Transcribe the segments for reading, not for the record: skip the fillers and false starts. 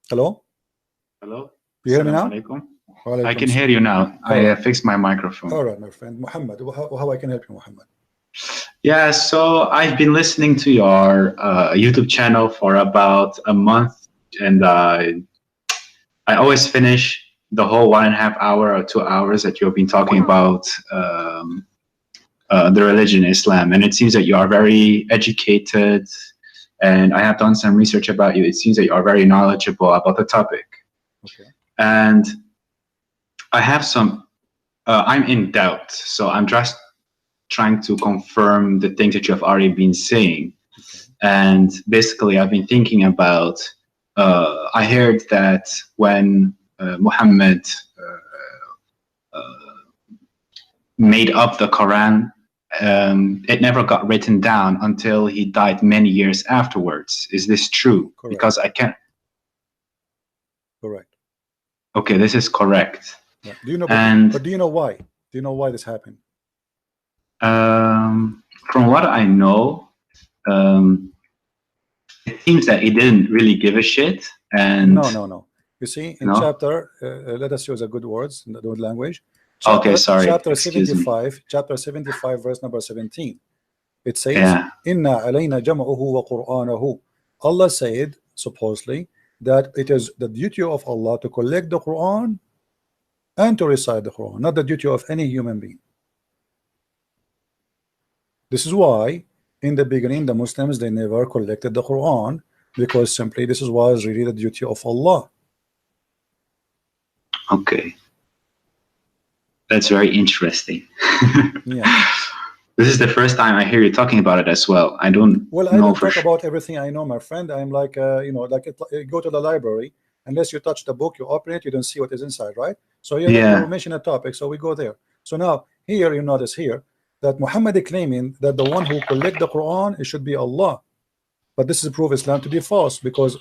Hello? Hello? You hear me now? I can hear you now. I fixed my microphone. All right, my friend. Muhammad, how I can help you, Muhammad? Yeah, so I've been listening to your YouTube channel for about a month, and I always finish the whole 1.5 hour or 2 hours that you've been talking about the religion Islam. And it seems that you are very educated, and I have done some research about you. It seems that you are very knowledgeable about the topic. Okay. And I have some, I'm in doubt, so I'm just trying to confirm the things that you have already been saying. Okay. And basically, I've been thinking about, I heard that when Muhammad made up the Quran, it never got written down until he died many years afterwards. Is this true? Correct. Because I can't. Correct. Okay, this is correct. Yeah. Do you know? And but do you know why? Do you know why this happened? From what I know, it seems that he didn't really give a shit. And no. You see, in chapter, let us use a good words, the good language. Okay, sorry. Chapter Excuse 75, me. chapter 75, verse number 17. It says, "Inna alayna jam'uhu wa Qur'anahu." Allah said, supposedly, that it is the duty of Allah to collect the Quran and to recite the Quran, not the duty of any human being. This is why, in the beginning, the Muslims, they never collected the Quran, because simply this was really the duty of Allah. Okay. That's very interesting. Yeah. This is the first time I hear you talking about it as well. I don't Well, I don't talk about everything I know, my friend. I'm like, you know, like you go to the library, unless you touch the book, you open it, you don't see what is inside, right? So you mention a topic, so we go there. So now, here, you notice here, that Muhammad is claiming that the one who collect the Quran, it should be Allah. But this is proof Islam to be false, because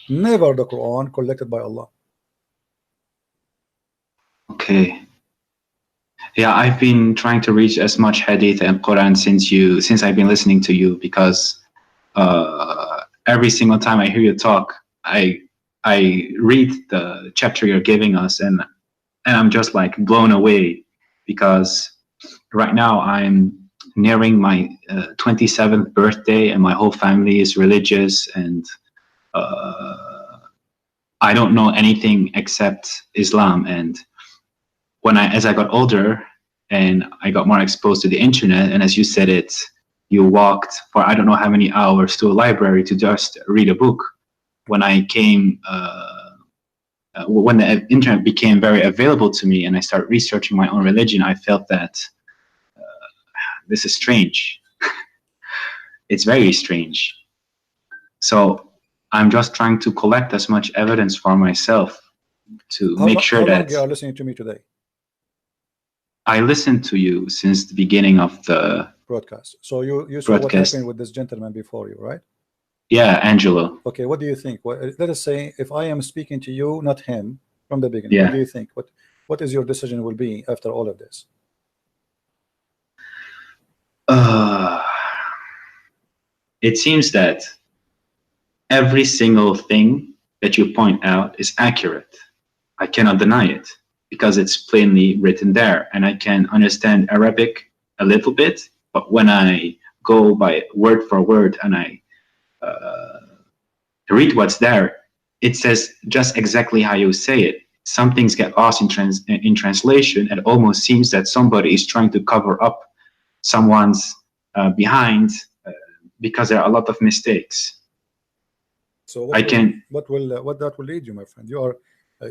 never the Quran collected by Allah. Okay. Yeah, I've been trying to reach as much hadith and Quran since I've been listening to you, because every single time I hear you talk, I read the chapter you're giving us, and I'm just like blown away, because right now I'm nearing my 27th birthday, and my whole family is religious, and I don't know anything except Islam. And as I got older and I got more exposed to the internet, and as you said it, you walked for I don't know how many hours to a library to just read a book. When I came, when the internet became very available to me and I started researching my own religion, I felt that this is strange. It's very strange. So I'm just trying to collect as much evidence for myself to make sure that. How long you are listening to me today? I listened to you since the beginning of the broadcast. So you saw what happened with this gentleman before you, right? Yeah, Angelo. Okay, what do you think? Well, let us say if I am speaking to you, not him, from the beginning. What do you think? What is your decision will be after all of this? It seems that every single thing that you point out is accurate. I cannot deny it, because it's plainly written there, and I can understand Arabic a little bit, but when I go by word for word and I read what's there, it says just exactly how you say it. Some things get lost in translation. It almost seems that somebody is trying to cover up someone's behind, because there are a lot of mistakes. So what that will lead you, my friend? You are,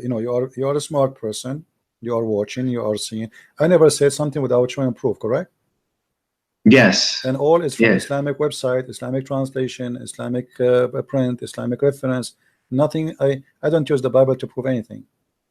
you are a smart person. You are watching, you are seeing. I never said something without showing proof, correct? Yes. And all is from Islamic website, Islamic translation, Islamic print, Islamic reference. Nothing. I don't use the Bible to prove anything.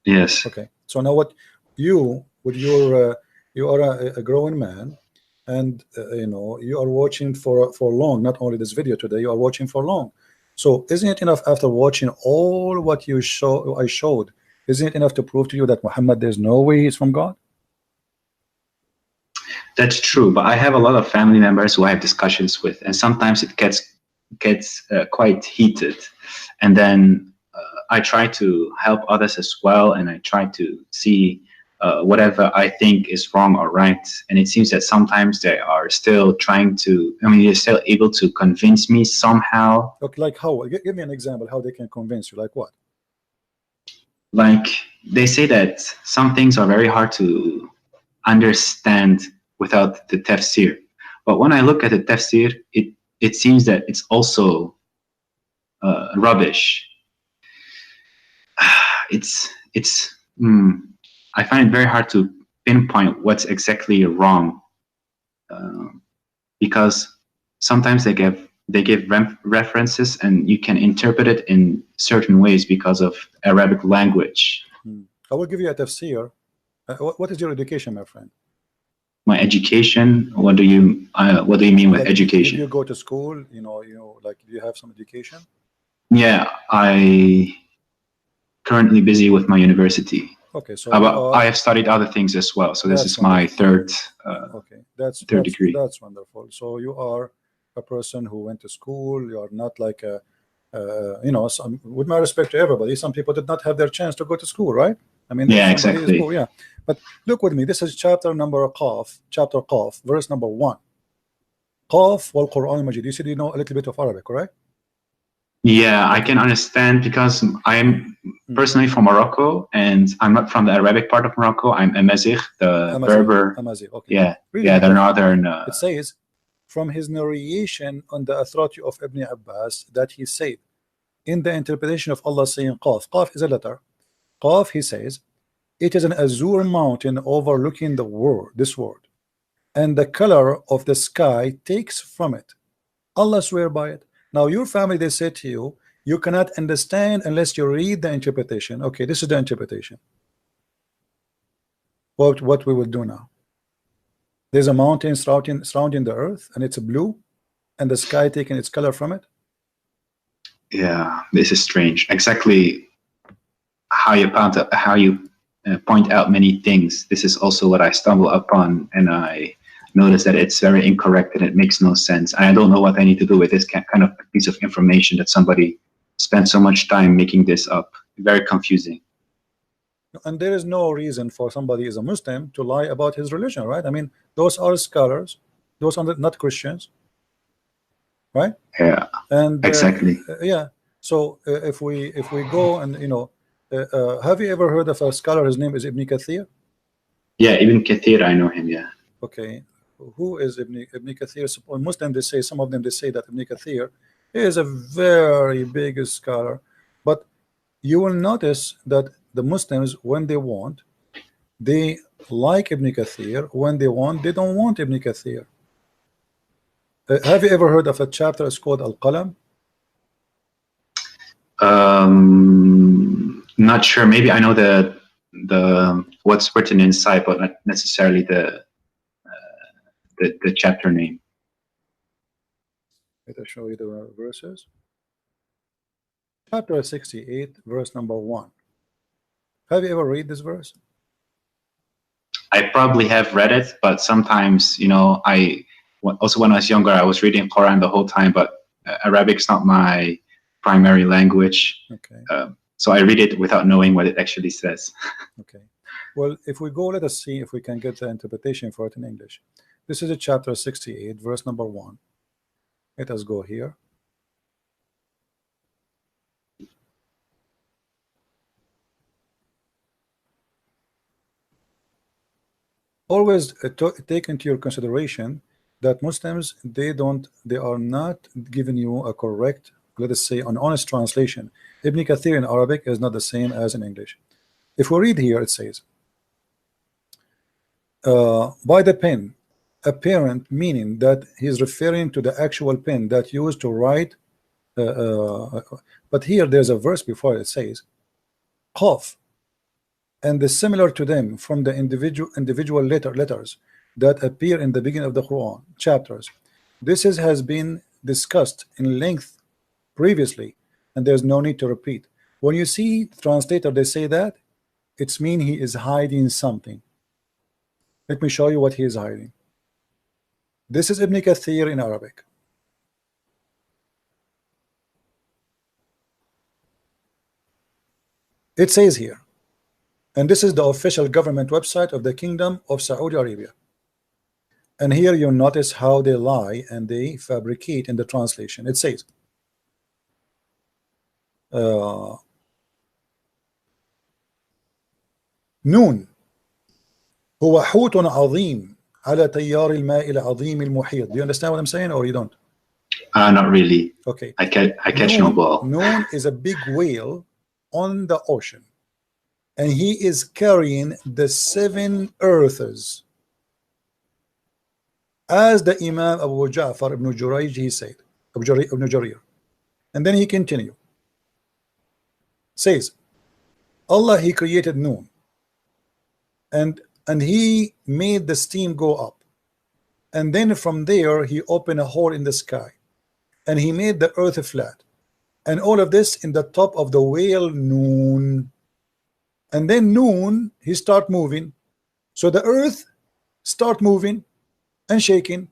Yes. Okay. So now what you with your you are a growing man, and you are watching for long. Not only this video today, you are watching for long. So isn't it enough after watching all what I showed? Isn't it enough to prove to you that Muhammad, there's no way he's from God? That's true, but I have a lot of family members who I have discussions with, and sometimes it gets quite heated, and then I try to help others as well, and I try to see whatever I think is wrong or right. And it seems that sometimes they are still trying to, I mean, they're still able to convince me somehow. Okay, like how? Give me an example how they can convince you. Like what? Like they say that some things are very hard to understand without the tafsir. But when I look at the tafsir, it seems that it's also rubbish. I find it very hard to pinpoint what's exactly wrong, because sometimes they give references and you can interpret it in certain ways because of Arabic language. I will give you a tafsir. What is your education, my friend? My education? What do you mean with like, education? Did you go to school? Like, do you have some education? Yeah, I currently busy with my university. Okay, so I have studied other things as well. So this is my third. Okay, that's degree. That's wonderful. So you are a person who went to school. You are not like a, with my respect to everybody, some people did not have their chance to go to school, right? I mean, yeah, exactly. Poor, yeah. But look with me. This is chapter Qaf, verse number 1. Qaf wal Quran al-Majid. You said you know a little bit of Arabic, correct? Yeah, I can understand because I'm personally from Morocco, and I'm not from the Arabic part of Morocco. I'm Amazigh, the Berber. Amazigh, okay. Yeah, really the northern. It says, from his narration on the authority of Ibn Abbas, that he said, in the interpretation of Allah saying Qaf. Qaf is a letter. Qaf, he says, it is an azure mountain overlooking this world, and the color of the sky takes from it. Allah swear by it. Now your family, they say to you, you cannot understand unless you read the interpretation. Okay, this is the interpretation. What we will do now. There's a mountain surrounding the earth, and it's blue, and the sky taking its color from it. Yeah, this is strange. Exactly how you point out many things. This is also what I stumble upon, and I notice that it's very incorrect and it makes no sense. And I don't know what I need to do with this kind of piece of information that somebody spent so much time making this up. Very confusing. And there is no reason for somebody as a Muslim to lie about his religion, right? I mean, those are scholars, those are not Christians, right? Yeah, and exactly. Yeah. So if we go and have you ever heard of a scholar? His name is Ibn Kathir. Yeah, Ibn Kathir, I know him. Yeah. Okay, who is Ibn Kathir? Muslim, they say, some of them, they say that Ibn Kathir is a very big scholar, but you will notice that the Muslims, when they want, they like Ibn Kathir. When they want, they don't want Ibn Kathir. Have you ever heard of a chapter? It's called Al-Qalam. Not sure. Maybe I know the what's written inside, but not necessarily the chapter name. Let me show you the verses. Chapter 68, verse number 1. Have you ever read this verse? I probably have read it, but sometimes, also when I was younger, I was reading Quran the whole time, but Arabic's not my primary language. Okay. So I read it without knowing what it actually says. Okay. Well, if we go, let us see if we can get the interpretation for it in English. This is a chapter 68, verse number 1. Let us go here. Always take into your consideration that Muslims, they are not giving you a correct, let us say, an honest translation. Ibn Kathir in Arabic is not the same as in English. If we read here, it says, by the pen, apparent, meaning that he's referring to the actual pen that used to write. But here there's a verse before it says, Qaf, and the similar to them from the individual letters that appear in the beginning of the Quran chapters. This has been discussed in length previously, and there's no need to repeat. When you see translator, they say that it's mean he is hiding something. Let me show you what he is hiding. This is Ibn Kathir in Arabic. It says here, and this is the official government website of the Kingdom of Saudi Arabia. And here you notice how they lie and they fabricate in the translation. It says, نون هو حوت عظيم على تيار الماء العظيم المحيط. Do you understand what I'm saying, or you don't? Not really. Okay. I catch no ball. Noon is a big whale on the ocean, and he is carrying the 7 earths, as the Imam Abu Ja'far ibn Jurayj, he said, Ibn Jarir. And then he continued, says, Allah, he created Noon, and he made the steam go up, and then from there he opened a hole in the sky, and he made the earth flat, and all of this in the top of the whale Noon. And then Noon, he start moving, so the earth start moving and shaking.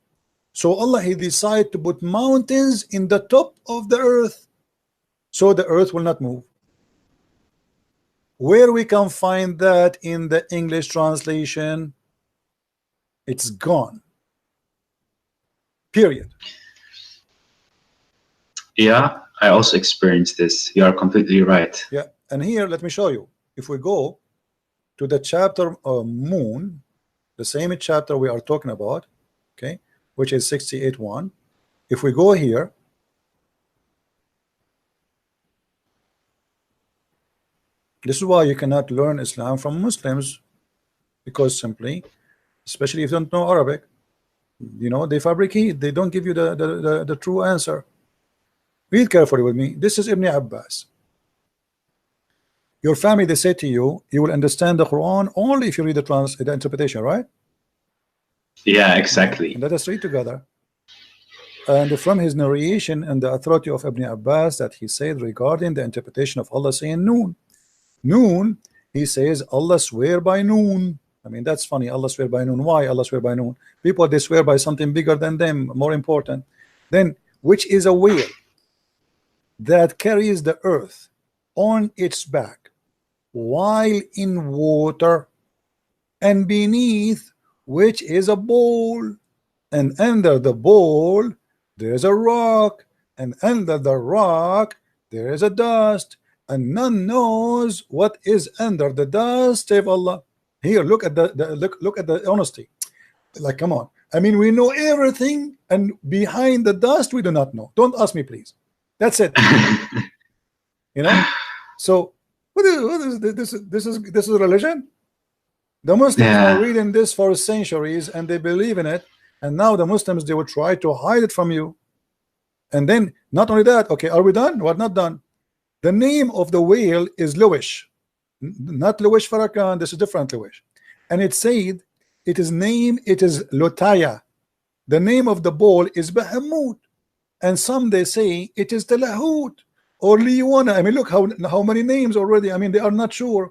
So Allah, he decided to put mountains in the top of the earth, so the earth will not move. Where we can find that in the English translation? It's gone. Period. Yeah, I also experienced this. You are completely right. Yeah, and here let me show you. If we go to the chapter Moon, the same chapter we are talking about, okay, which is 68:1. If we go here, this is why you cannot learn Islam from Muslims, because simply, especially if you don't know Arabic, you know, they fabricate, they don't give you the true answer. Read carefully with me. This is Ibn Abbas. Your family, they say to you, you will understand the Quran only if you read the interpretation, right? Yeah, exactly. And let us read together. And from his narration and the authority of Ibn Abbas, that he said regarding the interpretation of Allah saying Noon. Noon, he says, Allah swear by Noon. I mean, that's funny. Allah swear by Noon. Why Allah swear by Noon? People, they swear by something bigger than them, more important. Then, which is a whale that carries the earth on its back while in water, and beneath which is a bowl, and under the bowl there is a rock, and under the rock there is a dust, and none knows what is under the dust save Allah. Here, look at look at the honesty. Like, come on. I mean, we know everything, and behind the dust we do not know. Don't ask me, please. That's it. You know. So what is this? This is religion. The Muslims are reading this for centuries, and they believe in it. And now the Muslims, they will try to hide it from you. And then not only that. Okay, are we done? We're not done. The name of the whale is Luwish, not Luwish Farrakhan. This is different Luwish, and it said it is Lotaya. The name of the bowl is Bahamut, and some they say it is Talahut or Liwana. I mean, look how many names already. I mean, they are not sure.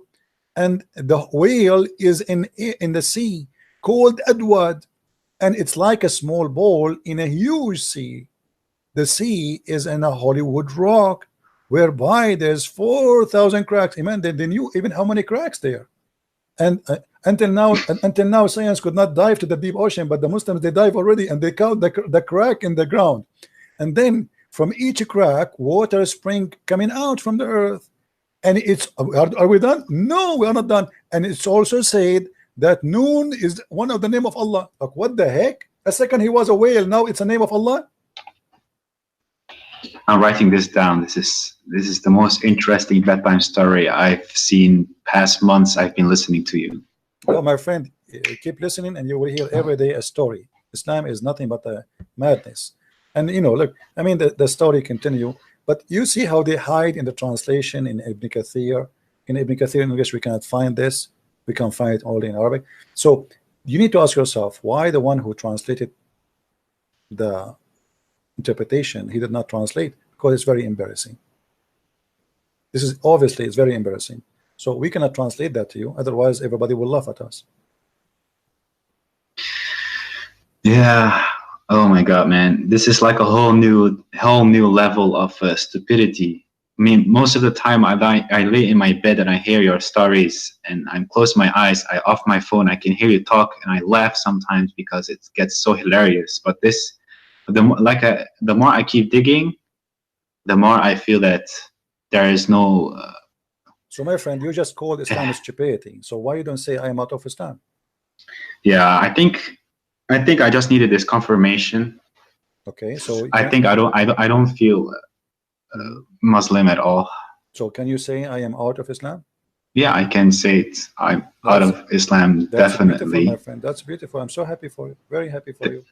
And the whale is in the sea called Adwad, and it's like a small bowl in a huge sea. The sea is in a Hollywood rock, whereby there's 4,000 cracks. Amen. They knew even how many cracks there. And until now, science could not dive to the deep ocean, but the Muslims, they dive already, and they count the crack in the ground. And then from each crack, water spring coming out from the earth. And it's are we done? No, we are not done. And it's also said that Noon is one of the name of Allah. Like, what the heck? A second he was a whale, now it's a name of Allah. I'm writing this down. This is the most interesting bedtime story I've seen past months. I've been listening to you. Well, my friend, keep listening, and you will hear every day a story. Islam is nothing but a madness. And you know, look, I mean, the story continue, but you see how they hide in the translation in Ibn Kathir. In Ibn Kathir in English, we cannot find this. We can find it only in Arabic. So you need to ask yourself, why the one who translated the interpretation, he did not translate? Because it's very embarrassing. This is obviously, it's very embarrassing. So we cannot translate that to you, otherwise everybody will laugh at us. Yeah. Oh my God, man, this is like a whole new level of stupidity. mean, most of the time I lay in my bed and I hear your stories, and I'm close my eyes, I off my phone, I can hear you talk, and I laugh sometimes because it gets so hilarious. But this, the more I keep digging, the more I feel that there is no. So my friend, you just called Islam stupidity. So why you don't say I am out of Islam? Yeah, I think I just needed this confirmation. Okay, so I think I don't feel Muslim at all. So can you say I am out of Islam? Yeah, I can say it. I'm out of Islam, that's definitely. beautiful, my friend. That's beautiful. I'm so happy for you. Very happy for you.